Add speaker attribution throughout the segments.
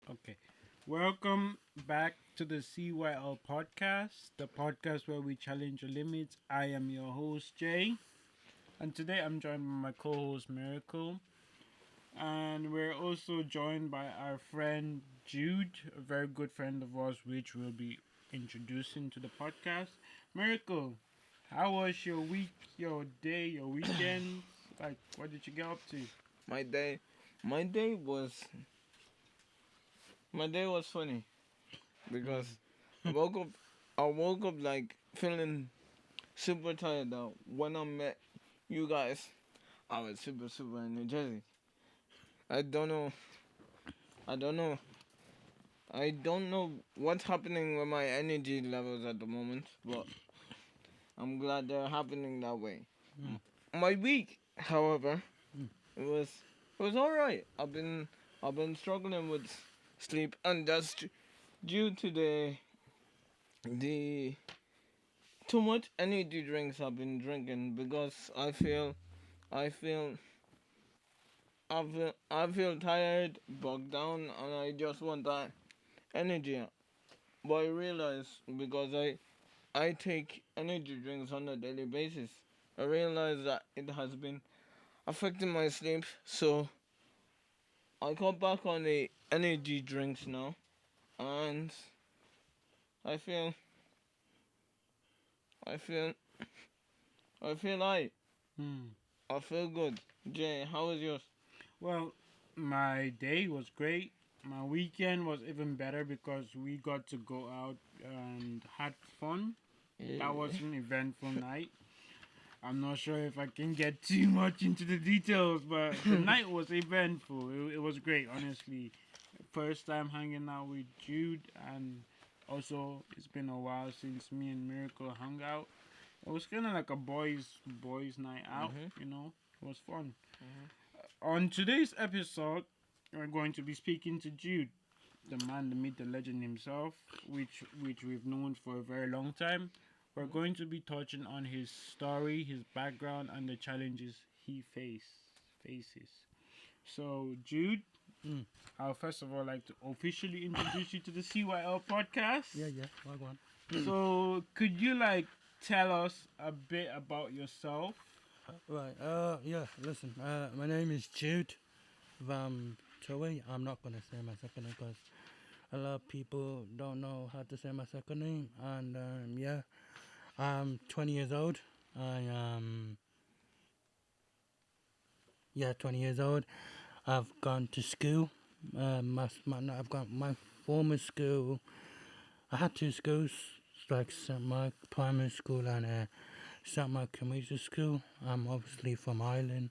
Speaker 1: Okay. Welcome back to the CYL podcast, the podcast where we challenge your limits. I am your host, Jay, and today I'm joined by my co host, Miracle. And we're also joined by our friend, Jude, a very good friend of ours, which we'll be introducing to the podcast. Miracle, how was your week, your day, your weekend? Like, what did you get up to?
Speaker 2: My day, my day was my day was funny because
Speaker 1: Mm.
Speaker 2: I woke up, I woke up like feeling super tired. Now when I met you guys, I was super energetic. I don't know, I don't know, I don't know what's happening with my energy levels at the moment, but I'm glad they're happening that way.
Speaker 1: Mm.
Speaker 2: My week, however,
Speaker 1: Mm.
Speaker 2: it was it was all right. I've been struggling with sleep, and that's due to the too much energy drinks I've been drinking because I feel I feel tired, bogged down, and I just want that energy. But I realize because I take energy drinks on a daily basis, I realize that it has been affecting my sleep. So I cut back on the energy drinks now, and I feel I feel I feel I
Speaker 1: Mm.
Speaker 2: I feel good. Jay, how was yours?
Speaker 1: Well, my day was great. My weekend was even better because we got to go out and had fun. That was
Speaker 2: Yeah.
Speaker 1: an eventful night. I'm not sure if I can get too much into the details, but the night was eventful. It was great, honestly. First time hanging out with Jude, and also it's been a while since me and Miracle hung out. It was kind of like a boys night out,
Speaker 2: Mhm.
Speaker 1: you know. It was fun.
Speaker 2: Mhm.
Speaker 1: On today's episode, we're going to be speaking to Jude, the man, the myth, the legend himself, which we've known for a very long time. We're going to be touching on his story, his background, and the challenges he faces. So, Jude, I'll first of all like to officially introduce you to the CYL podcast.
Speaker 3: Yeah, well, go on.
Speaker 1: So, could you like tell us a bit about yourself?
Speaker 3: Right, yeah, listen, my name is Jude Van Toey. I'm not gonna say my second name because a lot of people don't know how to say my second name. And, yeah, I'm 20 years old. I am, yeah, 20 years old. I've gone to school. I've got my former school. I had two schools, like St. Mark Primary School and St. Mark Community School. I'm obviously from Ireland,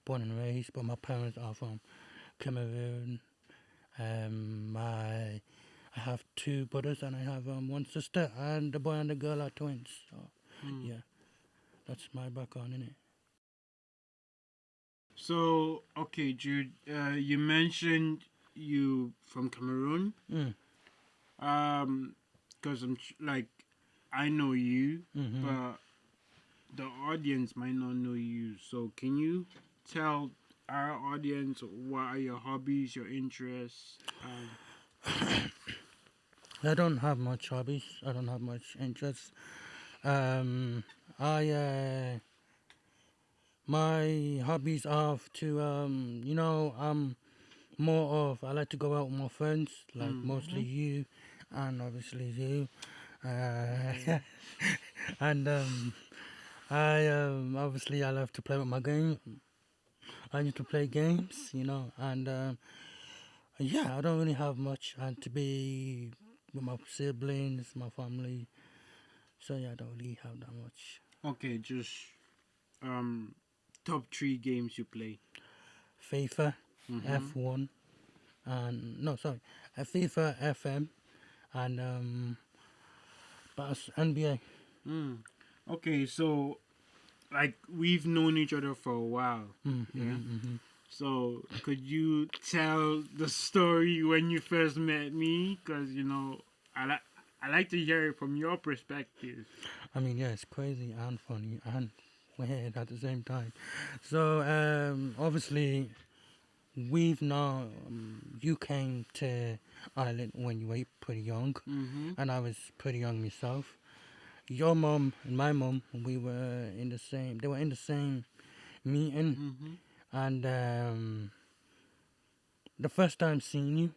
Speaker 3: born and raised, but my parents are from Cameroon. I have two brothers and I have one sister, and the boy and the girl are twins. So
Speaker 1: Hmm.
Speaker 3: yeah, that's my background in it.
Speaker 1: So, okay, Jude, you mentioned you from Cameroon.
Speaker 3: Mm.
Speaker 1: Because like, I know you,
Speaker 3: Mhm.
Speaker 1: but the audience might not know you. So, can you tell our audience what are your hobbies, your interests?
Speaker 3: I don't have much hobbies. I don't have much interests. Um, I my hobbies are to more of I like to go out with my friends, like
Speaker 1: Mm,
Speaker 3: mostly you, and obviously you.
Speaker 2: Mhm.
Speaker 3: And I obviously I love to play with my game. I need to play games, and yeah, I don't really have much, and to be with my siblings, my family. So yeah, I don't really have that much.
Speaker 1: okay, just um, top three games you play.
Speaker 3: FIFA,
Speaker 1: Mm-hmm.
Speaker 3: F1, and no, sorry, FIFA FM, and that's NBA.
Speaker 1: Mm. Okay, so like we've known each other for a while. Yeah.
Speaker 3: Mm-hmm.
Speaker 1: So, could you tell the story when you first met me? Because I like to hear it from your perspective.
Speaker 3: I mean, yeah, it's crazy and funny and weird at the same time. So, obviously, we've now you came to Ireland when you were pretty young,
Speaker 1: Mm-hmm.
Speaker 3: and I was pretty young myself. Your mom and my mom, we were in the same. They were in the same meeting,
Speaker 1: Mm-hmm.
Speaker 3: and the first time seeing you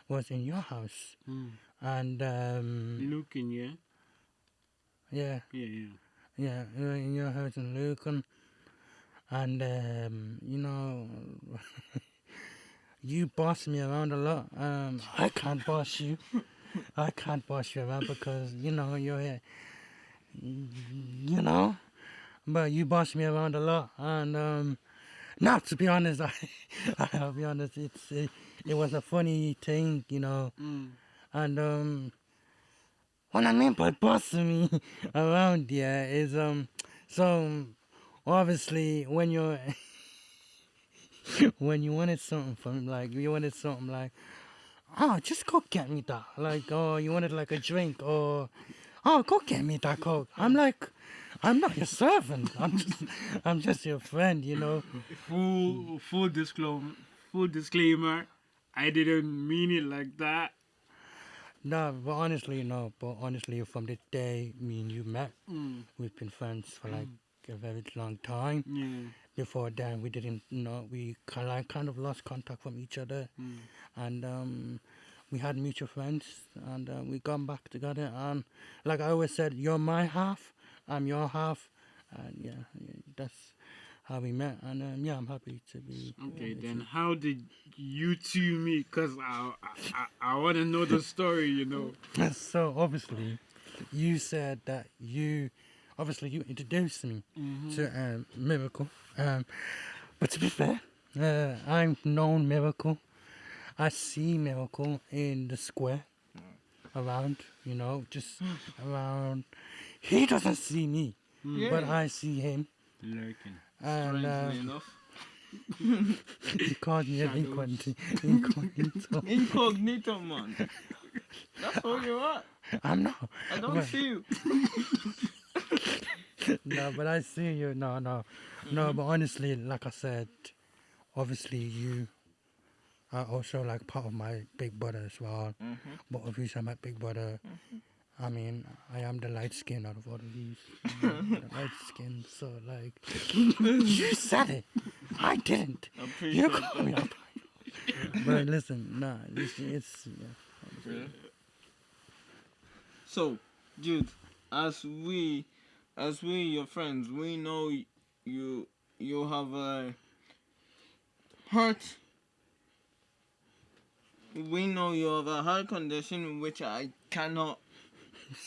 Speaker 3: was in your house,
Speaker 1: Mm.
Speaker 3: and
Speaker 1: Looking, yeah.
Speaker 3: yeah,
Speaker 1: Yeah, yeah.
Speaker 3: yeah, in your house in Lucan, and you know, you boss me around a lot. I can't boss you. I can't boss you around because you know you're here. You know, but you boss me around a lot, and now to be honest, I'll be honest, it was a funny thing, you know,
Speaker 1: Mm.
Speaker 3: and what I mean by bossing me around, yeah, is so obviously when you're when you wanted something from like you wanted something like oh just go get me that like oh you wanted like a drink or oh go get me that coke. I'm like I'm not your servant. I'm just your friend, you know.
Speaker 1: Full disclaimer. Full disclaimer. I didn't mean it like that.
Speaker 3: No, but honestly, no. But honestly, from the day me and you met,
Speaker 1: Mm.
Speaker 3: we've been friends for like a very long time.
Speaker 1: Yeah.
Speaker 3: Before then, we didn't know we kind of lost contact from each other,
Speaker 1: Mm.
Speaker 3: and we had mutual friends, and we got back together. And like I always said, you're my half, I'm your half, and yeah that's how we met. And yeah, I'm happy to be
Speaker 1: Okay,
Speaker 3: with
Speaker 1: then
Speaker 3: you.
Speaker 1: how did you two meet? Cause I want to know the story. You know.
Speaker 3: So obviously, you said that you introduced me
Speaker 1: Mm-hmm.
Speaker 3: to Miracle. But to be fair, I've known Miracle. I see Miracle in the square around, you know, just around. He doesn't see me,
Speaker 1: Mm.
Speaker 3: but
Speaker 2: Yeah,
Speaker 3: I see him.
Speaker 1: Lurking.
Speaker 3: And
Speaker 2: strangely enough.
Speaker 3: he called me an
Speaker 1: Shadows.
Speaker 3: incognito.
Speaker 2: Incognito, man. That's where you are.
Speaker 3: I'm not.
Speaker 2: I don't
Speaker 3: But,
Speaker 2: see you.
Speaker 3: no, but I see you. No. But honestly, like I said, obviously you are also like part of my big brother as well.
Speaker 2: Mm-hmm.
Speaker 3: Both of you are my big brother. I mean, I am the light skin out of all of these. You know, the light skin. So like, you said it. I didn't. You
Speaker 2: Appreciate
Speaker 3: called me
Speaker 2: that.
Speaker 3: up. But listen, nah, it's
Speaker 2: Yeah. So, Jude, as we, your friends, we know you, you have a heart. We know you have a heart condition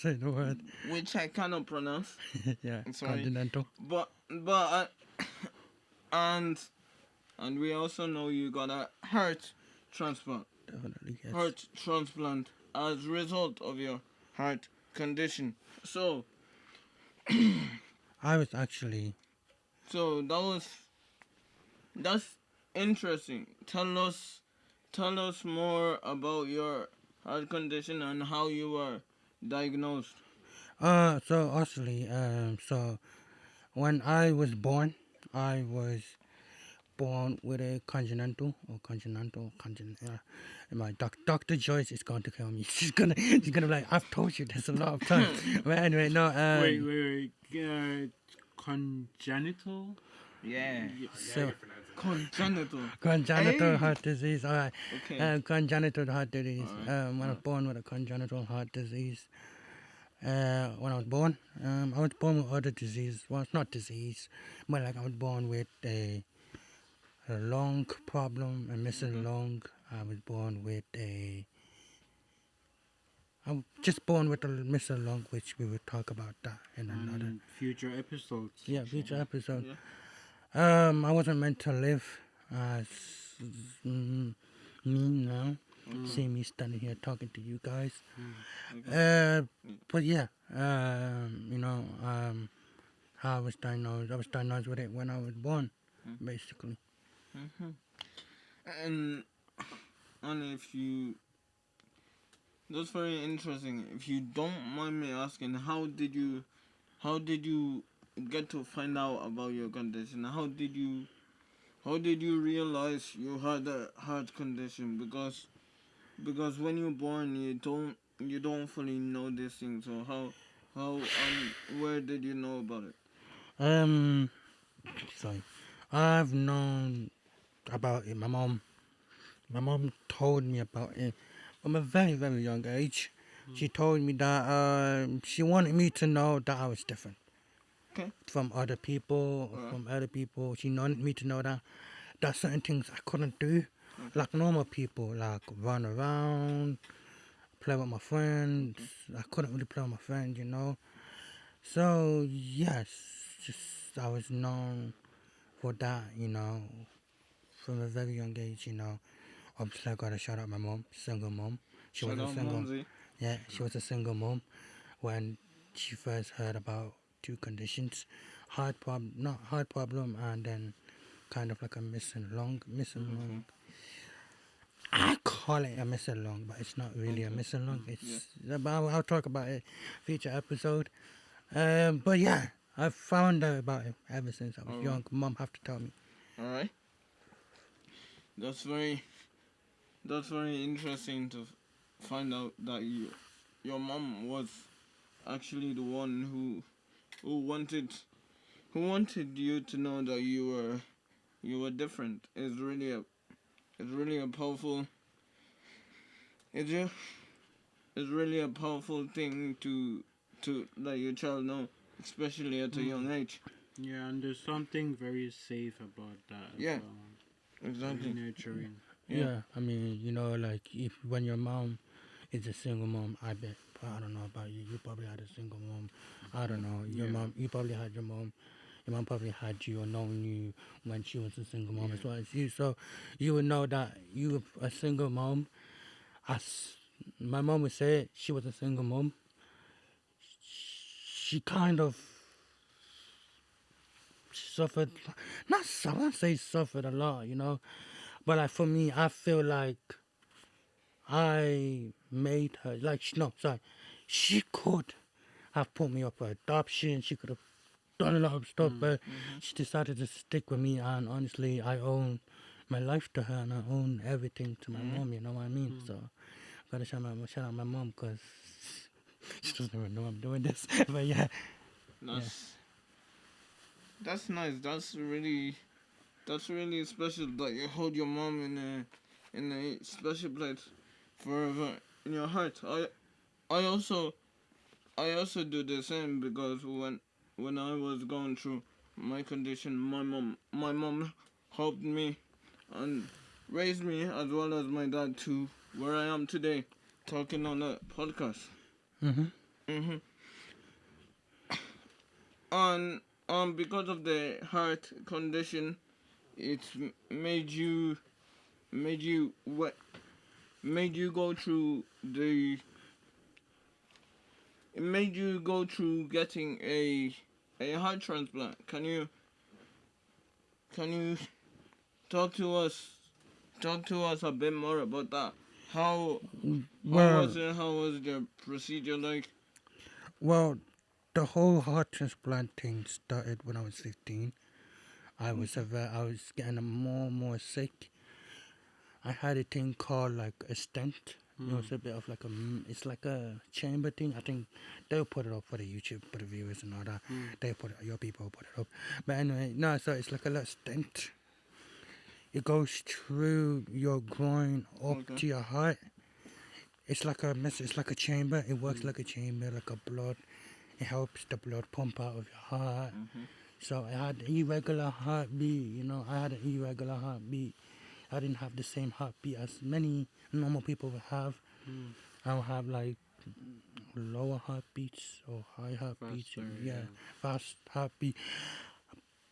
Speaker 3: say the word.
Speaker 2: which I cannot pronounce.
Speaker 3: Yeah,
Speaker 2: Sorry,
Speaker 3: continental.
Speaker 2: but and and we also know you got a heart transplant.
Speaker 3: Definitely yes.
Speaker 2: Heart transplant as a result of your heart condition. So,
Speaker 3: I was actually
Speaker 2: so that's interesting. Tell us more about your heart condition and how you were diagnosed.
Speaker 3: so actually so when I was born, I was born with a congenital. My Dr. Joyce is going to kill me. She's gonna be like, I've told you this a lot of times. But anyway, no.
Speaker 1: Wait. Congenital.
Speaker 2: Yeah,
Speaker 3: So
Speaker 2: congenital.
Speaker 3: congenital
Speaker 2: Hey.
Speaker 3: heart disease. All right.
Speaker 2: Okay.
Speaker 3: Congenital heart disease.
Speaker 2: Alright.
Speaker 3: When I was born with a congenital heart disease. When I was born, I was born with other disease. Well, it's not disease, but like I was born with a lung problem, a missing lung. I was born with a. I'm just born with a missing lung, which we will talk about that in another.
Speaker 1: And future episodes.
Speaker 3: Yeah, future episode.
Speaker 2: Yeah.
Speaker 3: I wasn't meant to live as me now. See me standing here talking to you guys. But yeah, how I was diagnosed. I was diagnosed with it when I was born, basically.
Speaker 2: Mm-hmm. And if you, that's very interesting. If you don't mind me asking, how did you get to find out about your condition? how did you realize you had a heart condition? Because when you're born, you don't fully know these things. So where did you know about it?
Speaker 3: Um, sorry. I've known about it. My mom told me about it from a very, very young age. She told me that she wanted me to know that I was different
Speaker 2: Okay.
Speaker 3: from other people,
Speaker 2: Alright.
Speaker 3: from other people. She wanted me to know that certain things I couldn't do,
Speaker 2: Okay.
Speaker 3: like normal people, like run around, play with my friends. I couldn't really play with my friends. So yes, just I was known for that, from a very young age. Obviously, I gotta shout out my mom, single mom. She was
Speaker 2: Shout
Speaker 3: a
Speaker 2: out
Speaker 3: single,
Speaker 2: Mumsy.
Speaker 3: yeah, she was a single mom when she first heard about two conditions, not heart problem, and then kind of like a missing
Speaker 2: Okay.
Speaker 3: lung. I call it a missing lung, but it's not really a
Speaker 2: Okay.
Speaker 3: missing lung.
Speaker 2: Yeah.
Speaker 3: It's about I'll talk about it future episode. But yeah, I found out about it ever since I was
Speaker 2: Alright.
Speaker 3: young. Mom have to tell me.
Speaker 2: Alright. That's very interesting to find out that your mom was actually the one who wanted who wanted you to know that you were different. It's really a powerful it's a, it's really a powerful thing to let your child know, especially at a young age.
Speaker 1: Yeah, and there's something very safe about that as
Speaker 2: Yeah,
Speaker 1: well. Very
Speaker 2: exactly.
Speaker 1: nurturing.
Speaker 2: Yeah.
Speaker 3: Yeah, I mean, like if when your mom is a single mom, I bet. I don't know about you. You probably had a single mom. I don't know. Your
Speaker 1: Yeah.
Speaker 3: mom. You probably had your mom. Your mom probably had you or known you when she was a single mom
Speaker 1: Yeah.
Speaker 3: as well as you. So you would know that you a single mom. As my mom would say, it, she was a single mom. She kind of suffered. Not I won't say suffered a lot. But like for me, I feel like I made her like no, sorry. She could have put me up for adoption. She could have done a lot of stuff, but
Speaker 2: Mm-hmm.
Speaker 3: she decided to stick with me. And honestly, I own my life to her, and I own everything to my
Speaker 2: Mm-hmm.
Speaker 3: mom. You know what I mean?
Speaker 1: Mm.
Speaker 3: So gotta shout out my mom because she doesn't even know I'm doing this. But yeah, yeah.
Speaker 2: That's nice. That's really special that you hold your mom in a special place forever in your heart. I also do the same because when I was going through my condition, my mom helped me and raised me as well as my dad to where I am today, talking on a podcast.
Speaker 3: Mhm.
Speaker 2: Mhm. And because of the heart condition, it's made you made you go through the it made you go through getting a heart transplant. Can you talk to us a bit more about that? How was
Speaker 3: Well,
Speaker 2: it? How was the procedure like?
Speaker 3: well, the whole heart transplant thing started when I was 15. I was getting more and more sick. I had a thing called like a stent. It
Speaker 1: Mm.
Speaker 3: was a bit of like it's like a chamber thing. I think they'll put it up for the YouTube, for the viewers and all that.
Speaker 1: Mm.
Speaker 3: They put it, your people put it up. But anyway, no, so it's like a little stent. It goes through your groin up
Speaker 2: Okay.
Speaker 3: to your heart. It's like a chamber. It works
Speaker 1: Mm.
Speaker 3: like a chamber, like a blood. It helps the blood pump out of your heart.
Speaker 2: Mhm.
Speaker 3: So I had irregular heartbeat. I had an irregular heartbeat. I didn't have the same heartbeat as many normal people would have.
Speaker 1: Mm.
Speaker 3: I would have like lower heartbeats or high heartbeats,
Speaker 1: Faster,
Speaker 3: and yeah,
Speaker 1: yeah.
Speaker 3: fast heartbeat.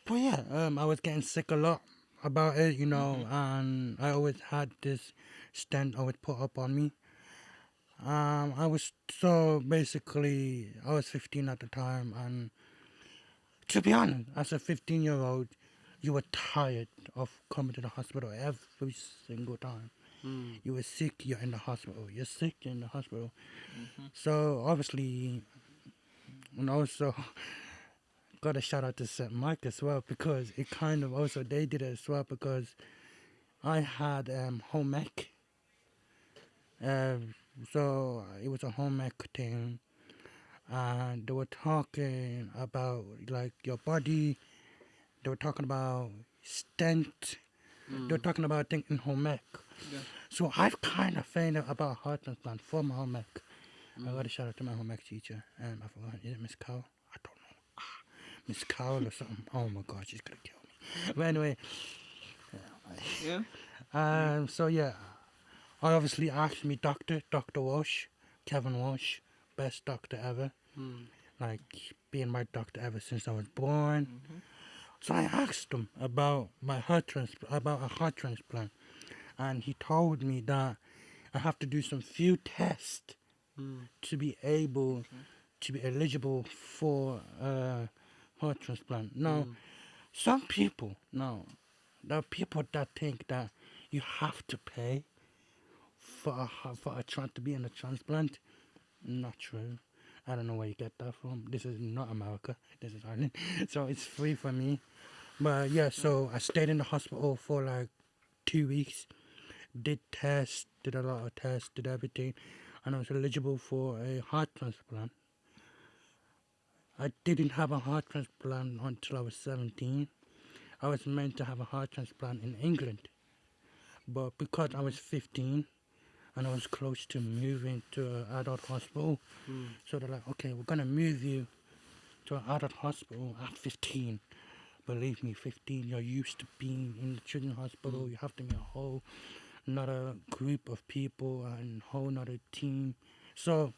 Speaker 3: But yeah, I was getting sick a lot about it,
Speaker 2: Mhm.
Speaker 3: and I always had this stent always put up on me. I was so basically I was 15 at the time, and to be honest, as a 15-year-old, you were tired of coming to the hospital every single time.
Speaker 1: Mm.
Speaker 3: You were sick, you're in the hospital. You're sick, you're in the hospital.
Speaker 2: Mhm.
Speaker 3: So obviously, and also got a shout out to St. Mike as well because it kind of also they did it as well because I had home ec. So it was a home ec thing, and they were talking about like your body. They were talking about stent. They were talking about things in home ec.
Speaker 2: Yeah.
Speaker 3: So I've kind of found out about heart transplant from home ec. I got a shout out to my home ec teacher. I forgot, is it Miss Cowell? I don't know. Miss Cowell or something. Oh my god, she's gonna kill me. But anyway,
Speaker 2: Yeah.
Speaker 3: so yeah, I obviously asked me Dr. Walsh, Kevin Walsh, best doctor ever. Like being my doctor ever since I was born. So I asked him about about a heart transplant, and he told me that I have to do some few tests to be able to be eligible for heart transplant. Now, some people, there are people that think that you have to pay to be in a transplant. Not true. I don't know where you get that from. This is not America. This is Ireland, so it's free for me. But yeah, so I stayed in the hospital for like 2 weeks. Did tests, did a lot of tests, did everything, and I was eligible for a heart transplant. I didn't have a heart transplant until I was 17. I was meant to have a heart transplant in England, but because I was 15 and I was close to moving to an adult hospital, so they're like, okay, we're gonna move you to an adult hospital at 15. Believe me, 15, you're used to being in the children's hospital. You have to meet a whole another group of people and whole another team. So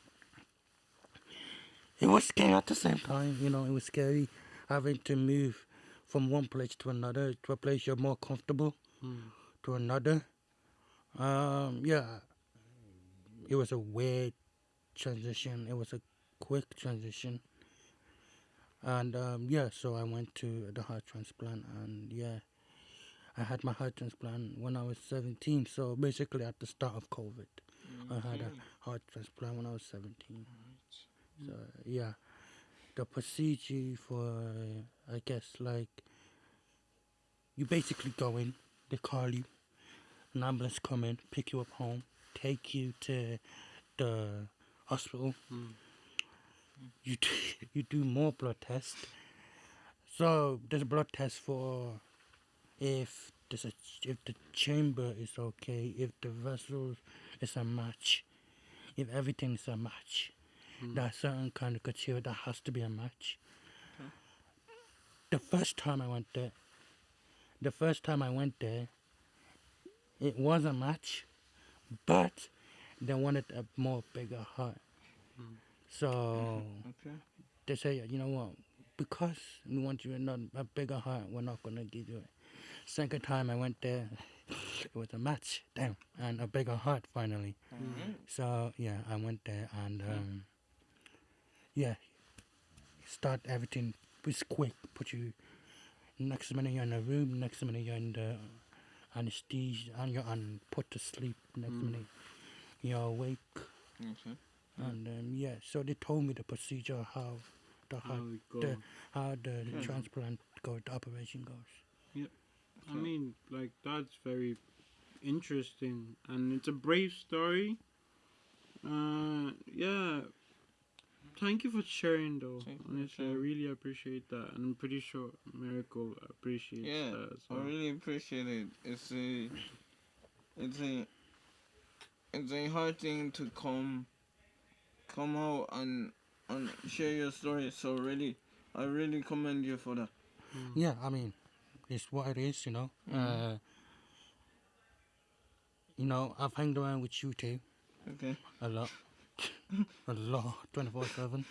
Speaker 3: it was scary at the same time, it was scary having to move from one place to another, to a place you're more comfortable, to another. Yeah, it was a weird transition. It was a quick transition. And yeah, so I went to the heart transplant, and yeah, I had my heart transplant when I was 17. So basically, at the start of COVID, I had a heart transplant when I was 17. So yeah, the procedure for, I guess, like, you basically go in, they call you, an ambulance come in, pick you up home, take you to the hospital. You do, you do more blood tests. So there's a blood test for if if the chamber is okay, if the vessels is a match, if everything is a match. There are certain kind of criteria that has to be a match. The first time I went there, it was a match, but they wanted a more bigger heart. So
Speaker 2: Okay.
Speaker 3: they say, you know what, because we want you not a bigger heart, we're not gonna give you it. Second time I went there, it was a match, damn, and a bigger heart finally. So yeah, I went there and yeah, start everything. It's quick. Put you next minute you're in a room, next minute you're in the anesthesia, and you're on put to sleep. Next minute you're awake,
Speaker 2: Okay.
Speaker 3: and yeah. So they told me the procedure, how the
Speaker 1: How it
Speaker 3: the
Speaker 1: goes.
Speaker 3: how the transplant goes, the operation goes.
Speaker 1: Yep. I mean, like, that's very interesting, and it's a brave story. Yeah. Thank you for sharing, though.
Speaker 2: Thank you for
Speaker 1: Honestly, I
Speaker 2: sharing.
Speaker 1: really appreciate that, and I'm pretty sure Miracle appreciates
Speaker 2: Yeah,
Speaker 1: that as
Speaker 2: I
Speaker 1: well.
Speaker 2: really appreciate it. It's a, it's a hard thing to come out and share your story. So really, I really commend you for that.
Speaker 3: Yeah, I mean, it's what it is, I've hanged around with you too
Speaker 2: Okay.
Speaker 3: a lot, 24/7.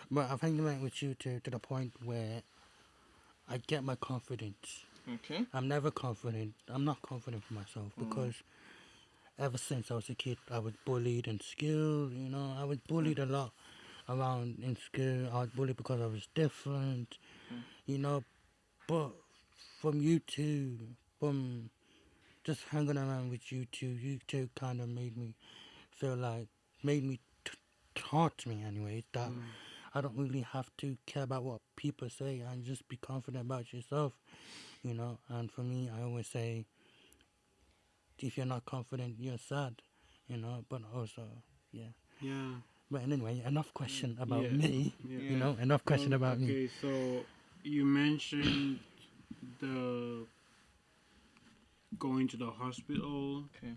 Speaker 3: But I've hanged around with you to the point where I get my confidence.
Speaker 2: Okay.
Speaker 3: I'm never confident. I'm not confident for myself because ever since I was a kid, I was bullied in school. I was bullied a lot around in school. I was bullied because I was different. You know, but from you two, from just hanging around with you two kind of made me feel like, made me taught me anyway that I don't really have to care about what people say and just be confident about yourself, you know. And for me, I always say, if you're not confident, you're sad, you know. But also, yeah.
Speaker 1: Yeah.
Speaker 3: But anyway, enough question about
Speaker 1: Yeah.
Speaker 3: me,
Speaker 1: Yeah.
Speaker 3: you
Speaker 2: Yeah.
Speaker 3: know. Enough question about me.
Speaker 1: Okay, so you mentioned the going to the hospital,
Speaker 2: Okay.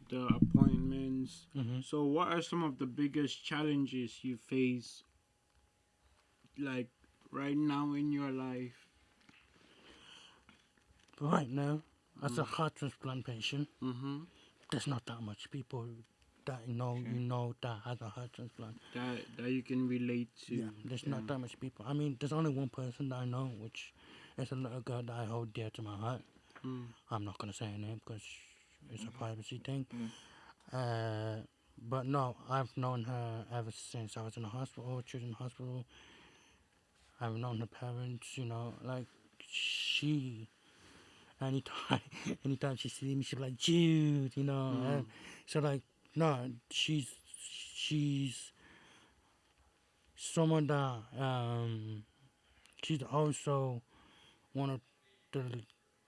Speaker 1: the appointments.
Speaker 3: Hmm.
Speaker 1: So, what are some of the biggest challenges you face, like right now in your life?
Speaker 3: Right now, as a
Speaker 1: Mm.
Speaker 3: heart transplant patient,
Speaker 1: Mm-hmm.
Speaker 3: there's not that much people that
Speaker 2: Okay.
Speaker 3: you know that has a heart transplant.
Speaker 1: That you can relate to.
Speaker 3: Yeah, there's
Speaker 1: Yeah.
Speaker 3: not that much people. I mean, there's only one person that I know, which is a little girl that I hold dear to my heart.
Speaker 1: Mm.
Speaker 3: I'm not gonna say her name because it's a privacy thing.
Speaker 2: Yeah.
Speaker 3: Uh, but no, I've known her ever since I was in the hospital, children's hospital. I've known her parents, you know, like she. Anytime, anytime she sees me, she's like Jude, you know.
Speaker 1: Mm.
Speaker 3: So like, no, she's someone that she's also one of the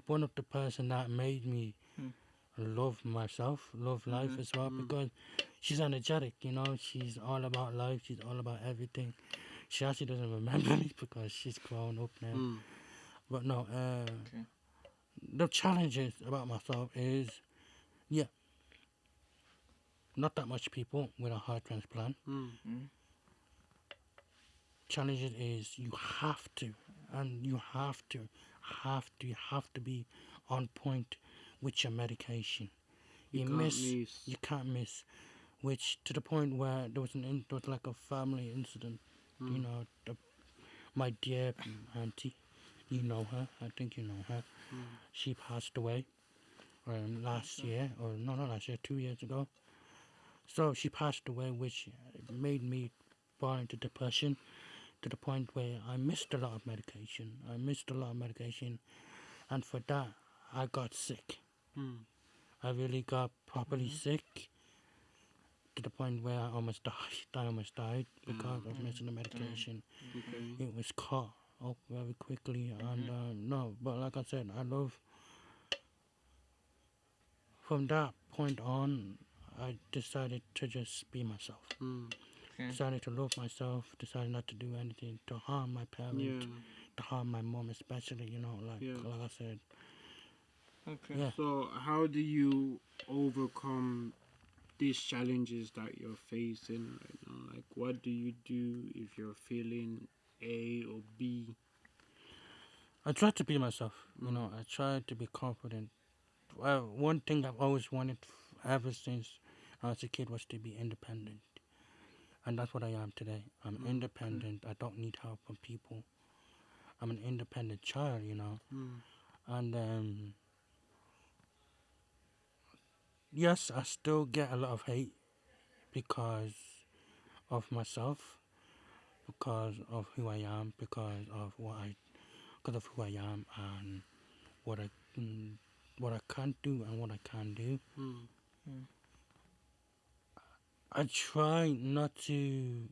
Speaker 3: one of the person that made me
Speaker 2: Hmm.
Speaker 3: love myself, love life
Speaker 2: Mhm.
Speaker 3: as well,
Speaker 1: Mm.
Speaker 3: because she's energetic, you know. She's all about life. She's all about everything. She actually doesn't remember me because she's grown up now.
Speaker 1: Mm.
Speaker 3: But no,
Speaker 2: Okay.
Speaker 3: the challenges about myself is, yeah, not that much people with a heart transplant.
Speaker 1: Mm.
Speaker 2: Mm.
Speaker 3: Challenges is you have to, and you have to be on point with your medication.
Speaker 1: You
Speaker 3: You
Speaker 1: can't
Speaker 3: miss,
Speaker 1: miss.
Speaker 3: you can't miss. Which to the point where there was like a family incident. You
Speaker 1: Mm.
Speaker 3: know, my dear auntie, you know her. I think you know her.
Speaker 1: Mm.
Speaker 3: She passed away last year, or no, not last year, 2 years ago. So she passed away, which made me fall into depression to the point where I missed a lot of medication. I missed a lot of medication, and for that, I got sick.
Speaker 1: Mm.
Speaker 3: I really got properly
Speaker 2: Mhm.
Speaker 3: sick to the point where I almost died. I almost died because of
Speaker 1: Damn.
Speaker 3: missing the
Speaker 2: Damn.
Speaker 3: medication.
Speaker 2: Okay.
Speaker 1: Okay.
Speaker 3: It was caught up very quickly, and
Speaker 2: Mhm.
Speaker 3: no, but like I said, I love. From that point on, I decided to just be myself.
Speaker 1: Mm.
Speaker 2: Okay.
Speaker 3: Decided to love myself. Decided not to do anything to harm my
Speaker 1: Yeah.
Speaker 3: parent, to harm my mom, especially. You know,
Speaker 1: Yeah.
Speaker 3: like I said,
Speaker 2: Okay.
Speaker 3: yeah.
Speaker 1: So, how do you overcome these challenges that you're facing right now? Like, what do you do if you're feeling A or B?
Speaker 3: I try to be myself. You
Speaker 1: Mm.
Speaker 3: know, I try to be confident. Well, one thing I've always wanted ever since I was a kid was to be independent, and that's what I am today. I'm
Speaker 1: Mm.
Speaker 3: independent. I don't need help from people. I'm an independent child. You know,
Speaker 1: Mm.
Speaker 3: and yes, I still get a lot of hate because of myself, because of who I am, because of who I am, and what I mm, what I can't do and what I can do.
Speaker 1: Mm.
Speaker 2: Mm.
Speaker 3: I try not to.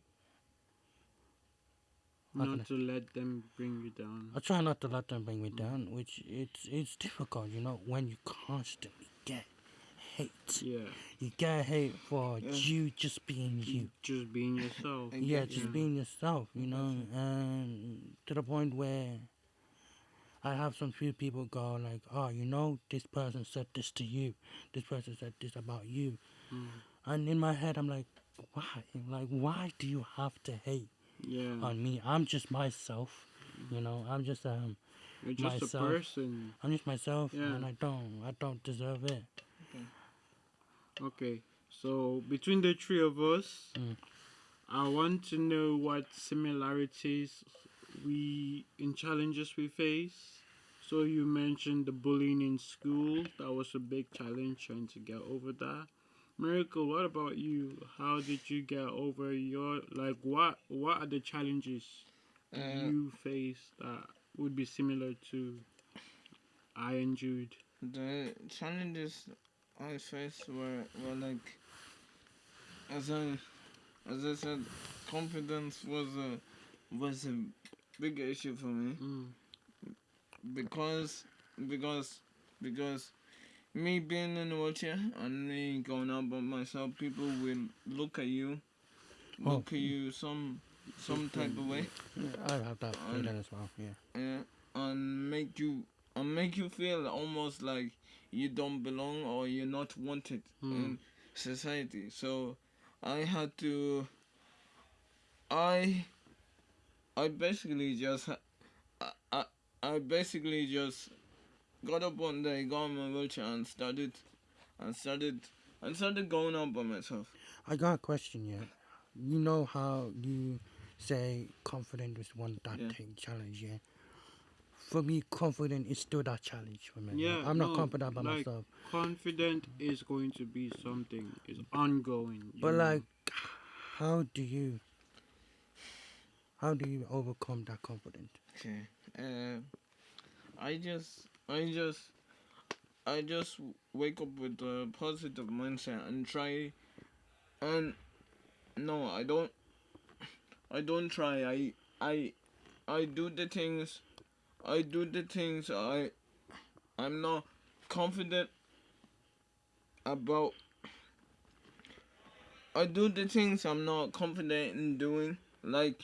Speaker 3: How can
Speaker 1: Not
Speaker 3: I?
Speaker 1: to let them bring you down.
Speaker 3: I try not to let them bring me
Speaker 1: Mm.
Speaker 3: down, which it's difficult, you know, when you constantly get hate.
Speaker 1: Yeah.
Speaker 3: You get hate for
Speaker 2: Yeah.
Speaker 3: you just being you.
Speaker 1: Just being yourself.
Speaker 2: I
Speaker 3: Yeah,
Speaker 2: get
Speaker 1: Yeah.
Speaker 3: just
Speaker 2: you.
Speaker 3: being yourself,
Speaker 2: I
Speaker 3: you
Speaker 2: get
Speaker 3: know,
Speaker 2: you.
Speaker 3: and to the point where I have some few people go like, oh, you know, this person said this to you, this person said this about you,
Speaker 1: Mm.
Speaker 3: and in my head I'm like, why? Like, why do you have to hate
Speaker 1: Yeah.
Speaker 3: on me? I'm just myself, you know. I'm just
Speaker 1: You're just a
Speaker 3: myself.
Speaker 1: person.
Speaker 3: I'm just myself,
Speaker 1: Yeah.
Speaker 3: and I don't deserve it.
Speaker 2: Okay.
Speaker 1: Okay. So, between the three of us,
Speaker 3: Mm.
Speaker 1: I want to know what similarities we in challenges we face. So you mentioned the bullying in school. That was a big challenge trying to get over that. Miracle, what about you? How did you get over your like what are the challenges
Speaker 2: Uh,
Speaker 1: you face that would be similar to I and Jude?
Speaker 2: the challenges I faced were like as I as I said confidence was a big issue for me because because because me being in a wheelchair and me going out by myself, people will look at you,
Speaker 3: Oh,
Speaker 2: some type of way,
Speaker 3: yeah, I have that
Speaker 2: and
Speaker 3: feeling as well. Yeah.
Speaker 2: uh, and make you feel almost like you don't belong or you're not wanted in society. So I had to I I basically just I, I, I basically just got up one day, got on my wheelchair and started and started going out by myself.
Speaker 3: I got a question. Yeah. You know how you say confident is one that
Speaker 2: Yeah.
Speaker 3: take challenge. Yeah. For me, confident is still that challenge for me.
Speaker 1: Yeah,
Speaker 3: I'm not
Speaker 1: no,
Speaker 3: confident by
Speaker 1: like
Speaker 3: myself.
Speaker 1: confident is going to be something. It's ongoing. You
Speaker 3: But
Speaker 1: know.
Speaker 3: like, how do you how do you overcome that confidence?
Speaker 2: Okay. I just I just I just wake up with a positive mindset and try and no, I don't try. I do the things I'm not confident about. I do the things I'm not confident in doing, like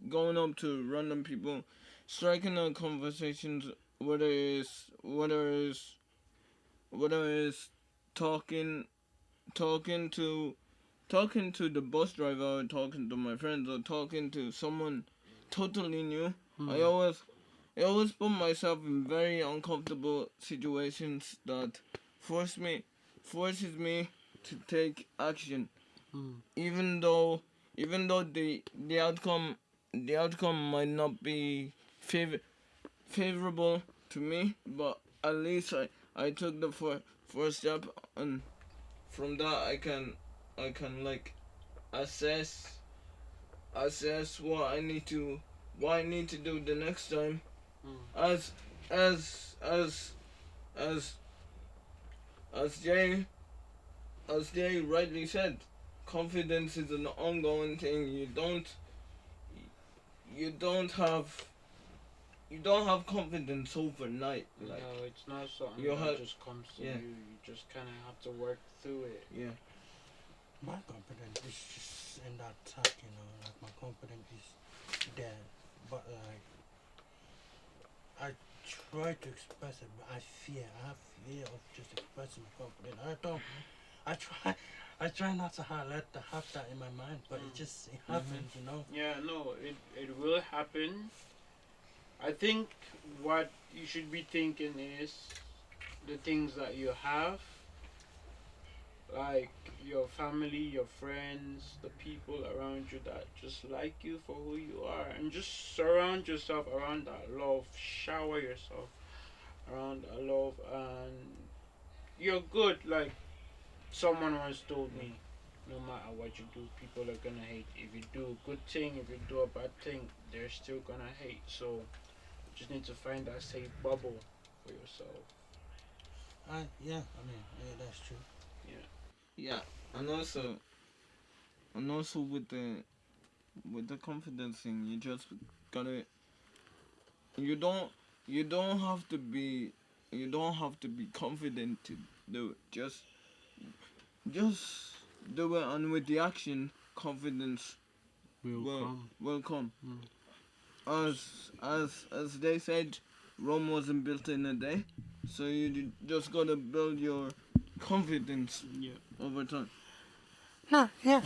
Speaker 2: going up to random people, striking up conversations, whether it's talking talking to talking to the bus driver, or talking to my friends, or talking to someone totally new. I always I always put myself in very uncomfortable situations that forces me to take action, even though the outcome might not be favorable to me, but at least I took the first step, and from that I can like assess what I need to do the next time. As as as as as Jay rightly said, confidence is an ongoing thing. You don't have confidence overnight. Like
Speaker 1: No, it's not something
Speaker 2: you
Speaker 1: that
Speaker 2: have
Speaker 1: just comes to
Speaker 2: yeah
Speaker 1: you. You just kind of have to work through it.
Speaker 2: yeah
Speaker 3: My confidence is just in that track, like my confidence is there, but like I try to express it, but I have fear of just expressing my confidence. I try, I try not to have that in my mind, but it happens.
Speaker 1: Yeah, no, it will happen. I think what you should be thinking is the things that you have, like your family, your friends, the people around you that just like you for who you are, and just surround yourself around that love. Shower yourself around that love, and you're good. Like someone once told me, no matter what you do, people are gonna hate. If you do a good thing, if you do a bad thing, they're still gonna hate. So you just need to find that safe bubble for yourself.
Speaker 3: Yeah, that's true.
Speaker 1: Yeah.
Speaker 2: yeah, and also with the confidence thing, you just gotta you don't you don't have to be confident to do it. Just do it, and with the action, confidence
Speaker 1: Will
Speaker 2: will
Speaker 1: come.
Speaker 2: will come.
Speaker 1: Mm.
Speaker 2: As they said, Rome wasn't built in a day, so you just gotta build your confidence
Speaker 1: Yeah.
Speaker 2: over time.
Speaker 3: Nah, yeah,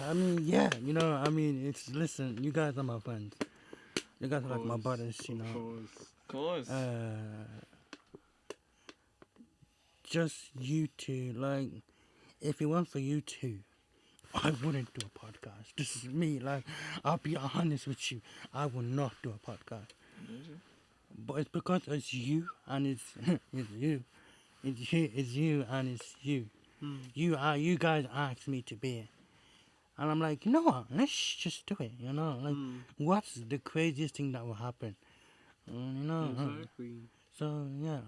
Speaker 3: it's listen, you guys are my friends. You guys are like my brothers.
Speaker 1: Of course.
Speaker 2: Of course.
Speaker 3: Just you two, like, if it weren't for you two, I wouldn't do a podcast. This is me, like, I'll be honest with you, I will not do a podcast. But it's because it's you and it's it's you. It's you and it's you. You guys asked me to be it. And I'm like, you know what? Let's just do it. Like, what's the craziest thing that will happen?
Speaker 1: Exactly.
Speaker 3: So yeah,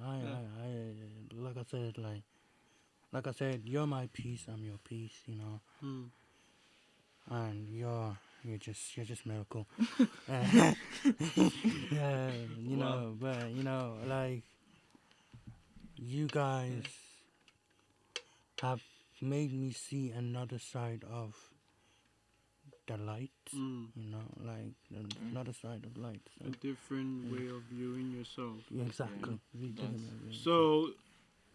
Speaker 3: like I said, you're my peace. I'm your peace.
Speaker 1: Mm.
Speaker 3: And you're just miracle. Uh, yeah,
Speaker 2: Wow.
Speaker 3: but like you guys have made me see another side of the light.
Speaker 1: Mm.
Speaker 3: Like another side of light.
Speaker 1: A different way of viewing yourself.
Speaker 3: Exactly.
Speaker 1: So,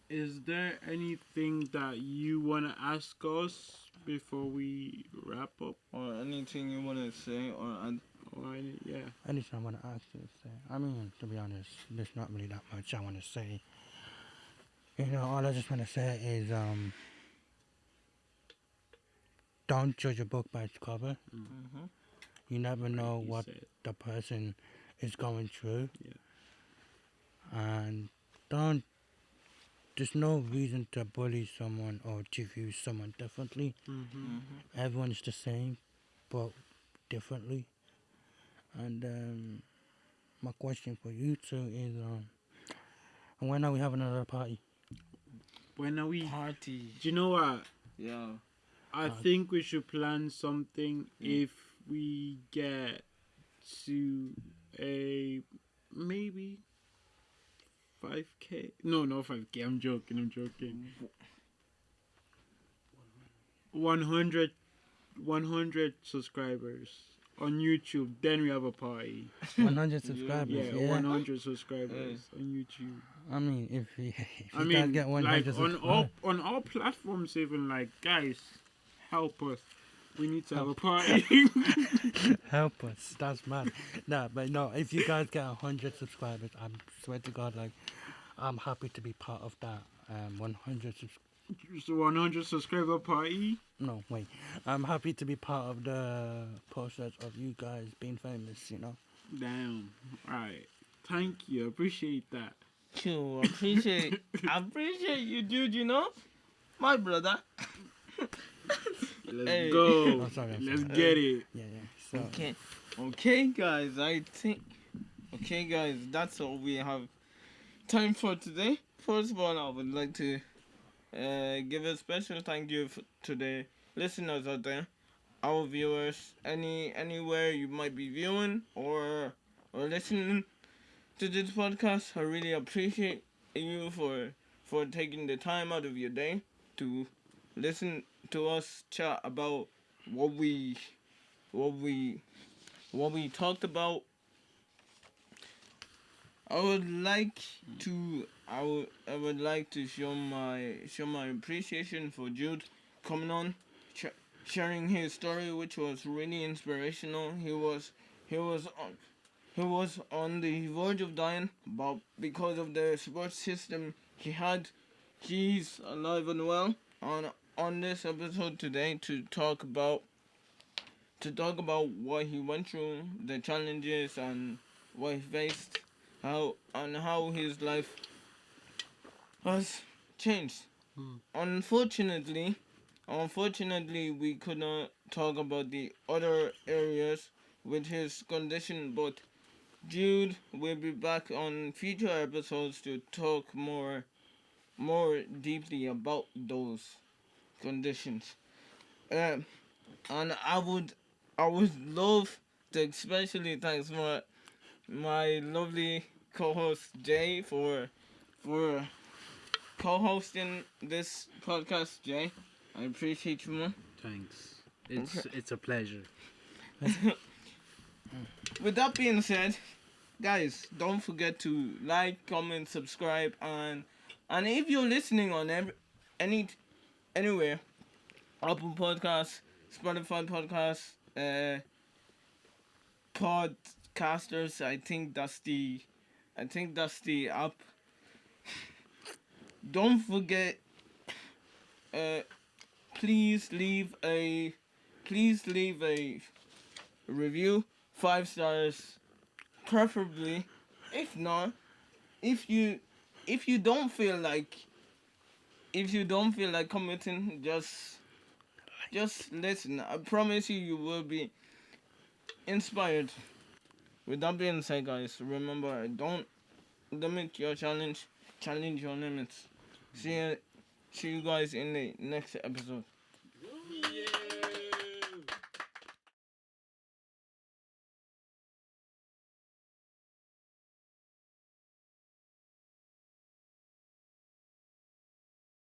Speaker 1: is there anything that you want to ask us before we wrap up?
Speaker 2: Or anything you want to say or add?
Speaker 1: Or yeah.
Speaker 3: Anything I want to ask you to say. I mean, to be honest, there's not really that much I want to say. All I just want to say is don't judge a book by its cover.
Speaker 2: Mm-hmm.
Speaker 3: You never know
Speaker 1: Like you
Speaker 3: what
Speaker 1: said.
Speaker 3: the person is going through.
Speaker 1: Yeah.
Speaker 3: And don't, there's no reason to bully someone or to view someone differently.
Speaker 1: Mm-hmm.
Speaker 3: Everyone's the same, but differently. And my question for you two is, when are we having another party?
Speaker 1: When are we?
Speaker 2: Party.
Speaker 1: Do you know what?
Speaker 2: Yeah.
Speaker 1: I think we should plan something if we get to a maybe 5K. No, not 5K. I'm joking. 100, 100 subscribers on YouTube. Then we have a party.
Speaker 3: 100 subscribers,
Speaker 1: Yeah,
Speaker 3: yeah?
Speaker 1: 100 subscribers on YouTube.
Speaker 3: I mean, if you
Speaker 1: I
Speaker 3: guys
Speaker 1: mean,
Speaker 3: get 100
Speaker 1: like
Speaker 3: subscribers,
Speaker 1: on all platforms, even like guys, help us. We need to have a party.
Speaker 3: help us. That's mad. Nah, but no, if you guys get 100 subscribers, I swear to God, like, I'm happy to be part of that 100
Speaker 1: So 100 subscriber party.
Speaker 3: No, wait. I'm happy to be part of the process of you guys being famous,
Speaker 1: Damn. Alright. Thank you. Appreciate that.
Speaker 2: Cool. I appreciate you, Jude, My brother.
Speaker 1: Let's
Speaker 2: Hey.
Speaker 1: go.
Speaker 3: Oh, sorry, I'm
Speaker 1: Let's
Speaker 3: sorry.
Speaker 1: get it.
Speaker 3: Yeah. So,
Speaker 2: Okay, guys, Okay, guys, that's all we have time for today. First of all, I would like to give a special thank you to the listeners out there, our viewers, anywhere you might be viewing or listening to this podcast. I really appreciate you for taking the time out of your day to listen to us chat about what we talked about. I would like to show my appreciation for Jude coming on, sharing his story, which was really inspirational. He was on the verge of dying, but because of the support system he had, he's alive and well. On this episode today to talk about what he went through, the challenges and what he faced, how his life has changed. Unfortunately, we could not talk about the other areas with his condition, but Jude will be back on future episodes to talk more deeply about those conditions. And I would love to especially thank my lovely co-host Jay for co-hosting this podcast. Jay, I appreciate you, man.
Speaker 1: Thanks. It's a pleasure.
Speaker 2: With that being said, guys, don't forget to like, comment, subscribe, and if you're listening on anywhere, Apple Podcasts, Spotify Podcasts, Podcasters, I think that's the app. Don't forget, please leave a review, 5 stars, preferably. If not, if you don't feel like commenting, just listen. I promise you will be inspired. With that being said, guys, remember, don't limit your challenge your limits. See you guys in the next episode.